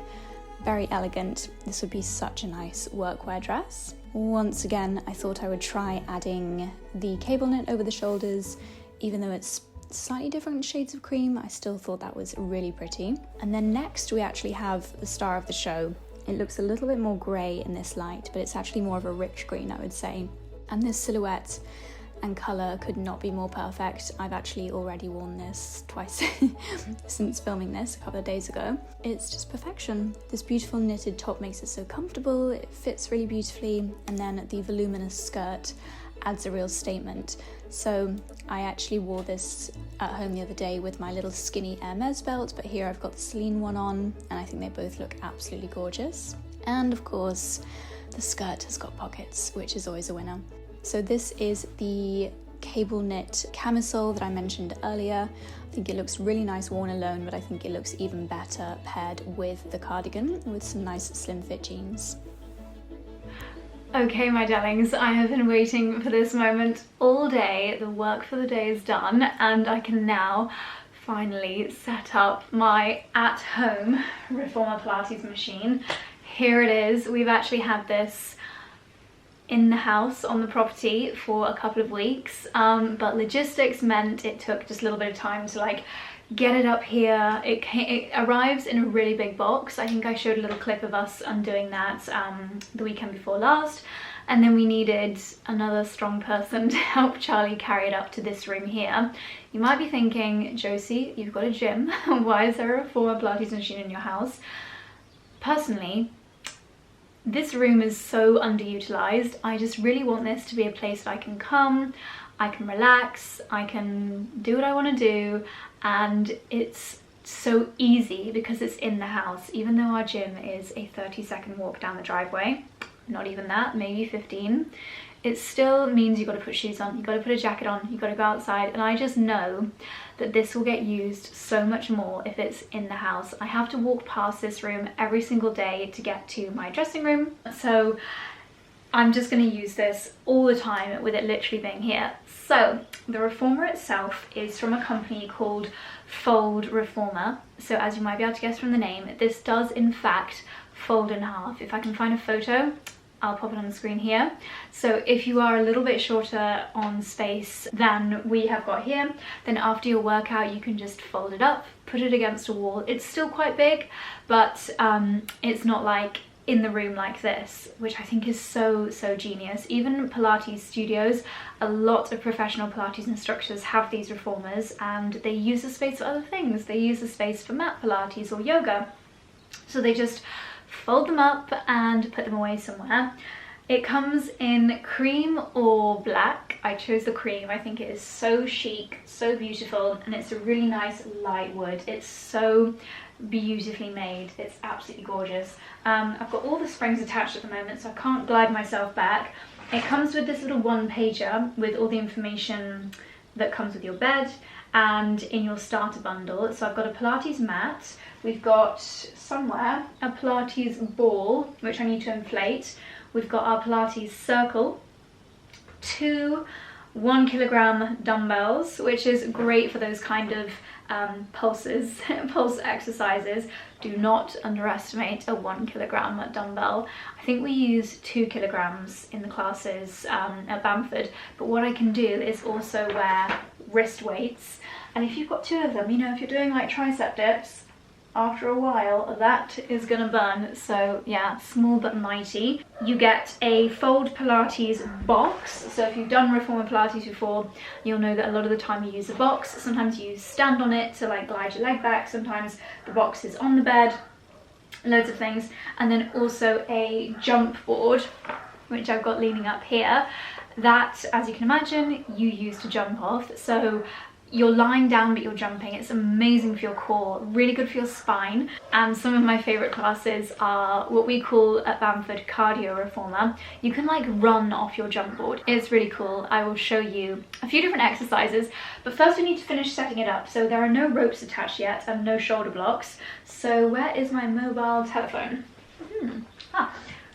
Speaker 2: Very elegant. This would be such a nice workwear dress. Once again, I thought I would try adding the cable knit over the shoulders. Even though it's slightly different shades of cream, I still thought that was really pretty. And then next we actually have the star of the show. It looks a little bit more grey in this light, but it's actually more of a rich green, I would say. And this silhouette and colour could not be more perfect. I've actually already worn this twice since filming this a couple of days ago. It's just perfection. This beautiful knitted top makes it so comfortable, it fits really beautifully, and then the voluminous skirt adds a real statement. So I actually wore this at home the other day with my little skinny Hermes belt, but here I've got the Celine one on, and I think they both look absolutely gorgeous. And of course, the skirt has got pockets, which is always a winner. So this is the cable knit camisole that I mentioned earlier. I think it looks really nice worn alone, but I think it looks even better paired with the cardigan with some nice slim fit jeans.
Speaker 1: Okay, my darlings, I have been waiting for this moment all day. The work for the day is done, and I can now finally set up my at-home reformer Pilates machine. Here it is. We've actually had this in the house on the property for a couple of weeks, but logistics meant it took just a little bit of time to like get it up here. It arrives in a really big box. I think I showed a little clip of us undoing that the weekend before last, and then we needed another strong person to help Charlie carry it up to this room here. You might be thinking, Josie, you've got a gym. Why is there a reformer Pilates machine in your house? Personally, this room is so underutilized. I just really want this to be a place that I can come, I can relax, I can do what I want to do, and it's so easy because it's in the house. Even though our gym is a 30-second walk down the driveway, not even that, maybe 15, it still means you've got to put shoes on, you've got to put a jacket on, you've got to go outside, and I just know that this will get used so much more if it's in the house. I have to walk past this room every single day to get to my dressing room, so I'm just going to use this all the time with it literally being here. So the reformer itself is from a company called 𝑭𝒊𝒏𝒅. So as you might be able to guess from the name, this does in fact fold in half. If I can find a photo, I'll pop it on the screen here. So if you are a little bit shorter on space than we have got here, then after your workout you can just fold it up, put it against a wall. It's still quite big, but it's not like in the room like this, which I think is so genius. Even Pilates studios, a lot of professional Pilates instructors have these reformers, and they use the space for other things. They use the space for mat Pilates or yoga, so they just fold them up and put them away somewhere. It comes in cream or black. I chose the cream. I think it is so chic, so beautiful, and it's a really nice light wood. It's so beautifully made. It's absolutely gorgeous. I've got all the springs attached at the moment, so I can't glide myself back. It comes with this little one-pager with all the information that comes with your bed and in your starter bundle. So I've got a Pilates mat, we've got somewhere a Pilates ball, which I need to inflate, we've got our Pilates circle, 2 1 kilogram dumbbells, which is great for those kind of pulse exercises. Do not underestimate a 1 kilogram dumbbell. I think we use 2 kilograms in the classes at Bamford, but what I can do is also wear wrist weights, and if you've got 2 of them, you know, if you're doing like tricep dips, after a while that is gonna burn. So yeah, small but mighty. You get a fold Pilates box, so if you've done reformer Pilates before, you'll know that a lot of the time you use a box. Sometimes you stand on it to like glide your leg back, sometimes the box is on the bed. loads of things, and then also a jump board, which I've got leaning up here, that, as you can imagine, you use to jump off. So you're lying down but you're jumping. It's amazing for your core, really good for your spine. And some of my favourite classes are what we call 𝑭𝒂𝒕 cardio 𝑟eformer. You can like run off your jump board. It's really cool. I will show you a few different exercises, but first we need to finish setting it up. So there are no ropes attached yet and no shoulder blocks. So where is my mobile telephone?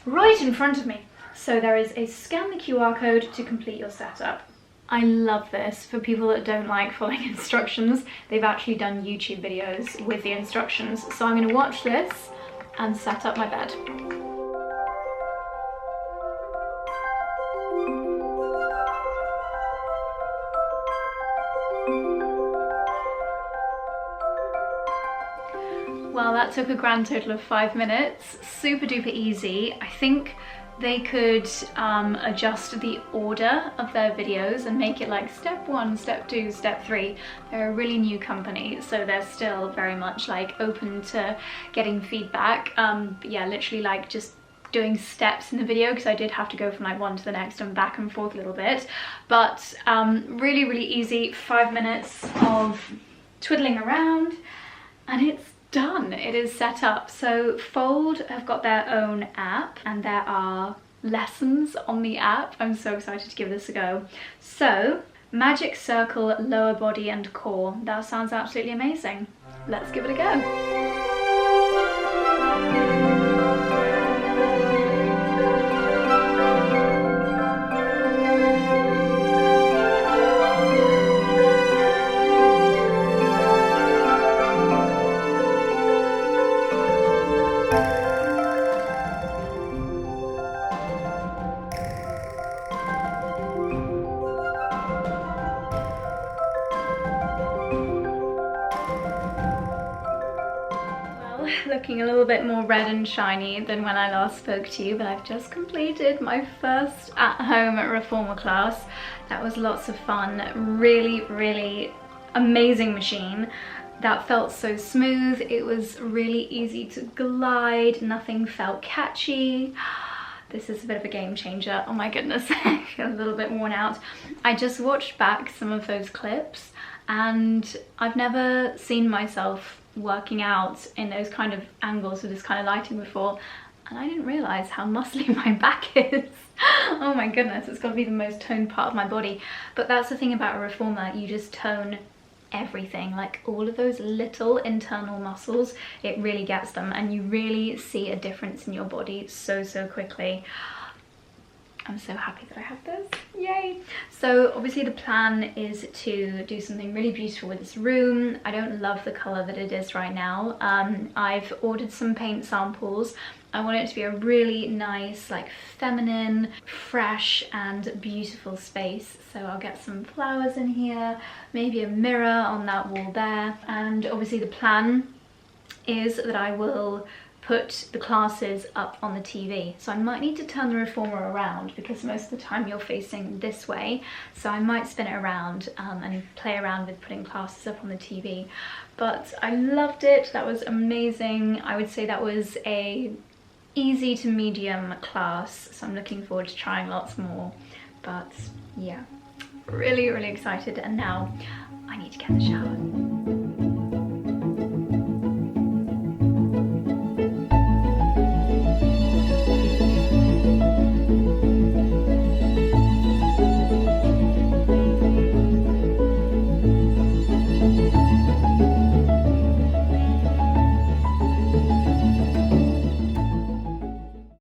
Speaker 1: Right in front of me. So there is a scan the QR code to complete your setup. I love this for people that don't like following instructions. They've actually done YouTube videos with the instructions. So I'm going to watch this and set up my bed. Well, that took a grand total of 5 minutes. Super duper easy. I think they could adjust the order of their videos and make it like step 1, step 2, step 3. They're a really new company, so they're still very much like open to getting feedback. But yeah, literally like just doing steps in the video, because I did have to go from like one to the next and back and forth a little bit. But really, really easy. 5 minutes of twiddling around and it's done. It is set up. So Fold have got their own app and there are lessons on the app. I'm so excited to give this a go. So magic circle, lower body and core. That sounds absolutely amazing. Let's give it a go. Looking a little bit more red and shiny than when I last spoke to you, but I've just completed my first at-home reformer class. That was lots of fun. Really, really amazing machine. That felt so smooth. It was really easy to glide. Nothing felt catchy. This is a bit of a game changer. Oh my goodness, I feel a little bit worn out. I just watched back some of those clips and I've never seen myself working out in those kind of angles with this kind of lighting before, and I didn't realise how muscly my back is. Oh my goodness, it's got to be the most toned part of my body. But that's the thing about a reformer, you just tone everything, like all of those little internal muscles, it really gets them and you really see a difference in your body so quickly. I'm so happy that I have this, yay! So obviously the plan is to do something really beautiful with this room. I don't love the colour that it is right now. I've ordered some paint samples. I want it to be a really nice, like feminine, fresh and beautiful space. So I'll get some flowers in here, maybe a mirror on that wall there. And obviously the plan is that I will put the classes up on the TV. So I might need to turn the reformer around because most of the time you're facing this way. So I might spin it around and play around with putting classes up on the TV. But I loved it, that was amazing. I would say that was a easy to medium class. So I'm looking forward to trying lots more. But yeah, really, really excited. And now I need to get in the shower.